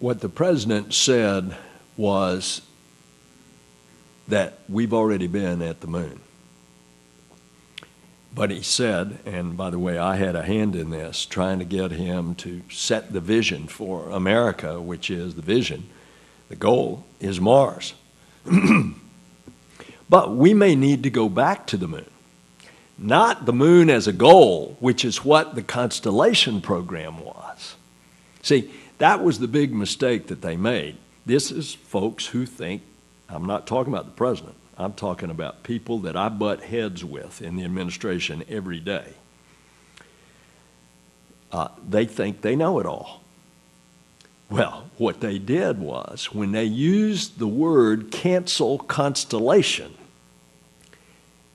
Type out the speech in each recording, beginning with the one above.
What the president said was that we've already been at the moon. But he said, and by the way, I had a hand in this, trying to get him to set the vision for America, which is the vision, the goal is Mars. But we may need to go back to the moon. Not the moon as a goal, which is what the Constellation program was. See, that was the big mistake that they made. This is folks who think, I'm not talking about the president, I'm talking about people that I butt heads with in the administration every day. They think they know it all. Well, what they did was, when they used the word cancel constellation,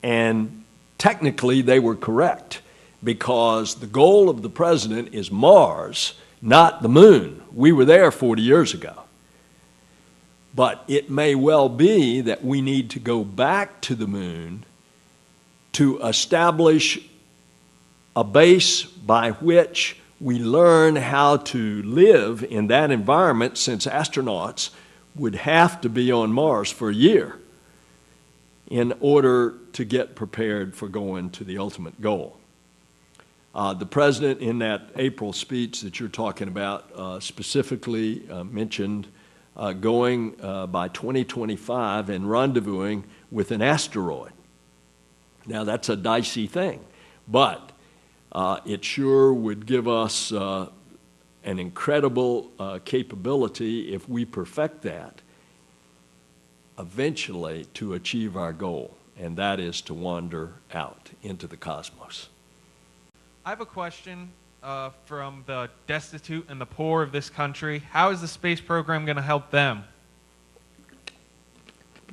and technically they were correct, because the goal of the president is Mars, not the moon. We were there 40 years ago. But it may well be that we need to go back to the moon to establish a base by which we learn how to live in that environment, since astronauts would have to be on Mars for a year in order to get prepared for going to the ultimate goal. The president, in that April speech that you're talking about, specifically mentioned going by 2025 and rendezvousing with an asteroid. Now, that's a dicey thing, but it sure would give us an incredible capability, if we perfect that, eventually to achieve our goal, and that is to wander out into the cosmos. I have a question from the destitute and the poor of this country. How is the space program going to help them?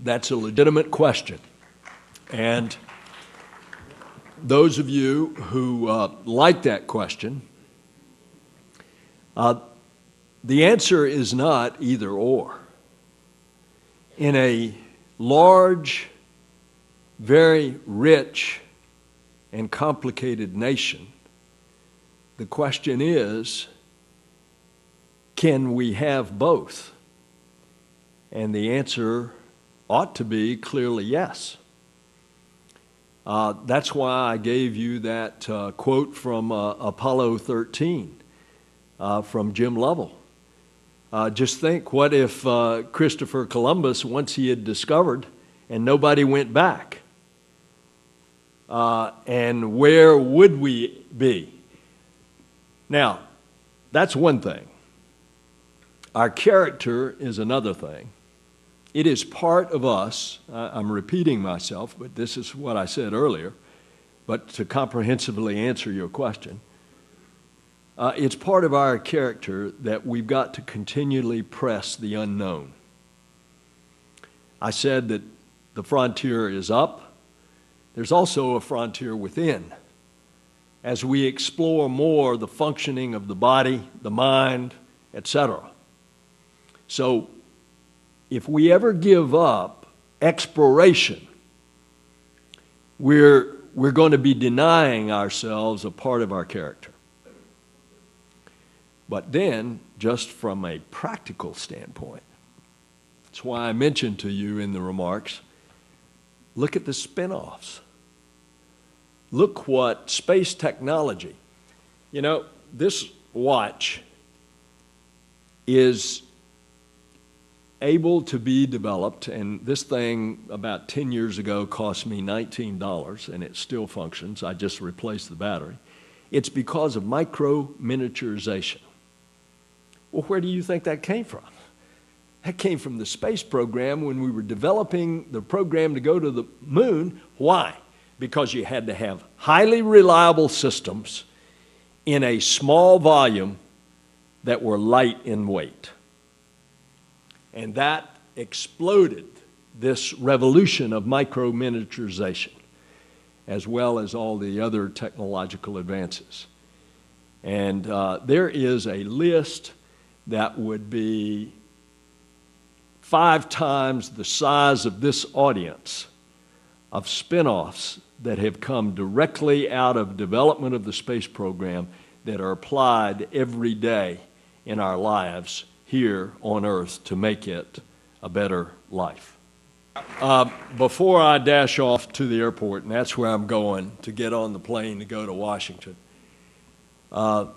That's a legitimate question. And those of you who like that question, the answer is not either or. In a large, very rich, and complicated nation, the question is, can we have both? And the answer ought to be clearly yes. That's why I gave you that quote from Apollo 13 from Jim Lovell. Just think, what if Christopher Columbus, once he had discovered and nobody went back? And where would we be? Now, that's one thing. Our character is another thing. It is part of us. I'm repeating myself, but this is what I said earlier. But to comprehensively answer your question, it's part of our character that we've got to continually press the unknown. I said that the frontier is up. There's also a frontier within. As we explore more the functioning of the body, the mind, etc. So, if we ever give up exploration, we're going to be denying ourselves a part of our character. But then, just from a practical standpoint, that's why I mentioned to you in the remarks, look at the spin-offs. Look what space technology, this watch is able to be developed, and this thing about 10 years ago cost me $19, and it still functions. I just replaced the battery. It's because of micro-miniaturization. Well, where do you think that came from? That came from the space program when we were developing the program to go to the moon. Why? Because you had to have highly reliable systems in a small volume that were light in weight. And that exploded this revolution of micro-miniaturization, as well as all the other technological advances. And there is a list that would be 5 times the size of this audience of spin-offs that have come directly out of development of the space program that are applied every day in our lives here on earth to make it a better life. Before I dash off to the airport, and that's where I'm going to get on the plane to go to Washington, I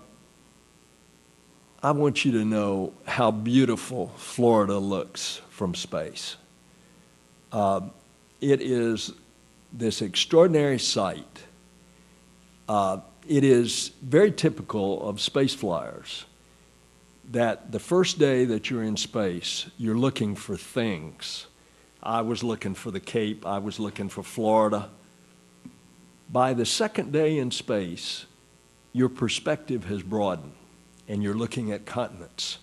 want you to know how beautiful Florida looks from space. It is this extraordinary sight. It is very typical of space flyers that the first day that you're in space, you're looking for things. I was looking for the Cape. I was looking for Florida. By the second day in space, your perspective has broadened, and you're looking at continents.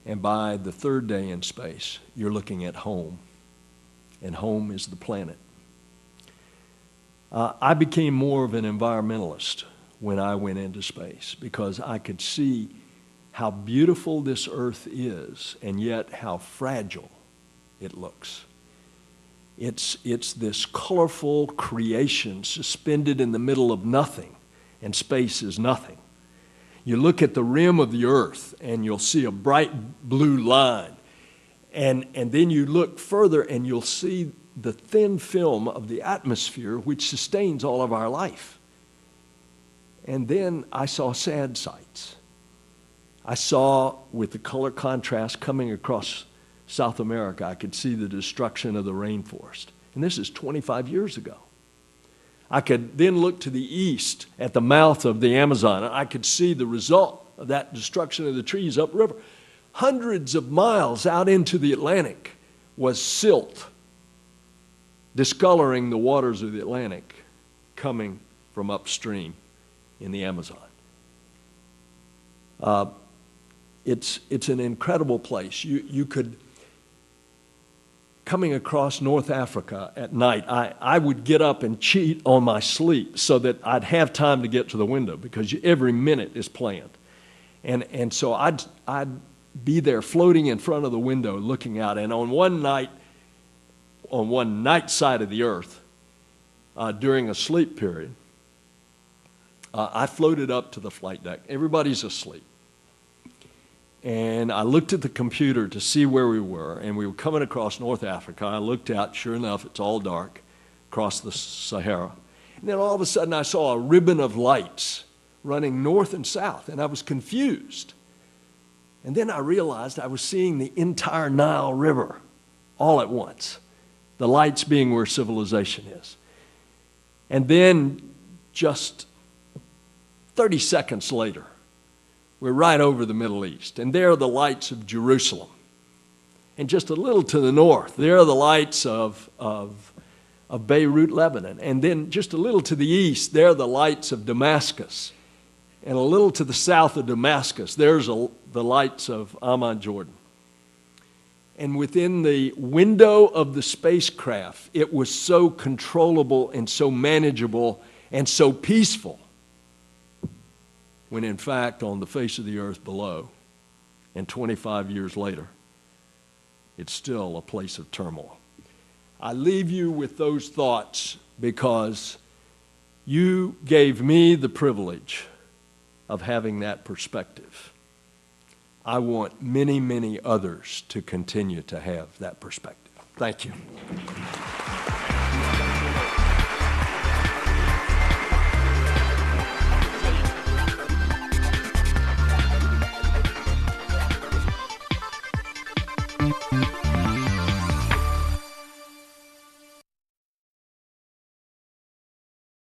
And by the third day in space, you're looking at home, and home is the planet. I became more of an environmentalist when I went into space because I could see how beautiful this earth is and yet how fragile it looks. It's this colorful creation suspended in the middle of nothing, and space is nothing. You look at the rim of the earth and you'll see a bright blue line, and then you look further and you'll see the thin film of the atmosphere which sustains all of our life. And then I saw sad sights. I saw, with the color contrast coming across South America, I could see the destruction of the rainforest. And this is 25 years ago. I could then look to the east at the mouth of the Amazon, and I could see the result of that destruction of the trees upriver. Hundreds of miles out into the Atlantic was silt, discoloring the waters of the Atlantic coming from upstream in the Amazon. It's an incredible place. You could, coming across North Africa at night, I would get up and cheat on my sleep so that I'd have time to get to the window because every minute is planned. And so I'd be there floating in front of the window looking out, and on one night side of the earth, during a sleep period, I floated up to the flight deck. Everybody's asleep. And I looked at the computer to see where we were, and we were coming across North Africa. I looked out, sure enough, it's all dark, across the Sahara. And then all of a sudden I saw a ribbon of lights running north and south, and I was confused. And then I realized I was seeing the entire Nile River all at once, the lights being where civilization is. And then just 30 seconds later, we're right over the Middle East, and there are the lights of Jerusalem. And just a little to the north, there are the lights of Beirut, Lebanon. And then just a little to the east, there are the lights of Damascus. And a little to the south of Damascus, there's the lights of Amman, Jordan. And within the window of the spacecraft, it was so controllable and so manageable and so peaceful, when in fact on the face of the earth below, and 25 years later, it's still a place of turmoil. I leave you with those thoughts because you gave me the privilege of having that perspective. I want many, many others to continue to have that perspective. Thank you.